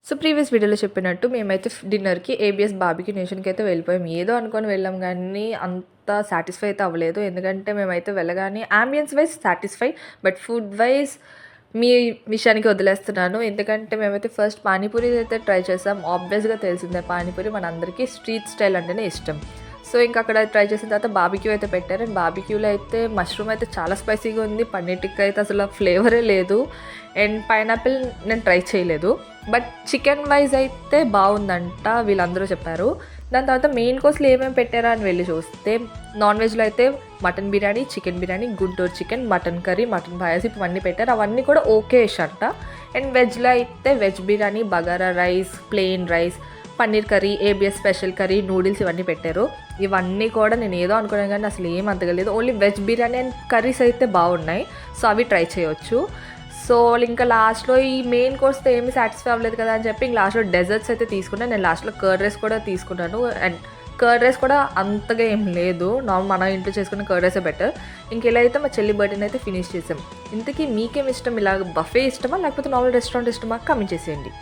So previous వీడియోలో చెప్పినట్టు మేమైతే డిన్నర్‌కి ఏబీఎస్ బార్బిక్యూ నేషన్‌కి అయితే వెళ్ళిపోయాం. ఏదో అనుకోని వెళ్ళాం గానీ అంత సాటిస్ఫై అయితే అవ్వలేదు. ఎందుకంటే మేమైతే వెళ్ళగానే ambience wise satisfy, but food wise మీ విషయానికి వదిలేస్తున్నాను. ఎందుకంటే మేమైతే ఫస్ట్ పానీపూరి అయితే ట్రై చేసాం. ఆబ్వియస్‌గా తెలిసిందే పానీపూరి మనందరికీ స్ట్రీట్ స్టైల్ అంటేనే ఇష్టం. సో ఇంకా అక్కడ ట్రై చేసిన తర్వాత బార్బిక్యూ అయితే పెట్టారు. అండ్ బార్బిక్యూలో అయితే మష్రూమ్ అయితే చాలా స్పైసీగా ఉంది. పన్నీర్ టిక్కా అయితే అసలు ఫ్లేవరే లేదు. అండ్ పైనాపిల్ నేను ట్రై చేయలేదు. బట్ చికెన్ వైజ్ అయితే బాగుందంట వీళ్ళందరూ చెప్పారు. దాని తర్వాత మెయిన్ కోర్స్లో ఏమేమి పెట్టారా అని వెళ్ళి చూస్తే నాన్ వెజ్లో అయితే mutton biryani, chicken biryani, Guntur chicken, mutton curry, mutton పాయసం ఇవన్నీ పెట్టారు. అవన్నీ కూడా ఓకే అంట. అండ్ వెజ్లో అయితే వెజ్ బిర్యానీ, బగారా rice, plain rice, paneer curry, ABS special curry, noodles ఇవన్నీ పెట్టారు. ఇవన్నీ కూడా నేను ఏదో అనుకున్నాను కానీ అసలు ఏం అంతగలేదు. Only veg biryani and curries అయితే బాగున్నాయి. సో అవి ట్రై చేయొచ్చు. సో ఇంకా లాస్ట్లో ఈ మెయిన్ కోర్స్తో ఏమీ సాటిస్ఫై అవ్వలేదు కదా అని చెప్పి ఇంక లాస్ట్లో డెజర్ట్స్ అయితే తీసుకున్నాను. నేను లాస్ట్లో కర్డ్ రైస్ కూడా తీసుకున్నాను. అండ్ కర్డ్ రైస్ కూడా అంతగా ఏం లేదు. నార్మల్ మన ఇంట్లో చేసుకున్న కర్డ్ రైసే బెటర్. ఇంక ఇలా అయితే మా చెల్లి బర్త్డేని అయితే ఫినిష్ చేసాం. ఇంతకీ మీకేం ఇష్టం? ఇలా బఫే ఇష్టమా లేకపోతే నార్మల్ రెస్టారెంట్ ఇష్టమా? కామెంట్ చేసేయండి.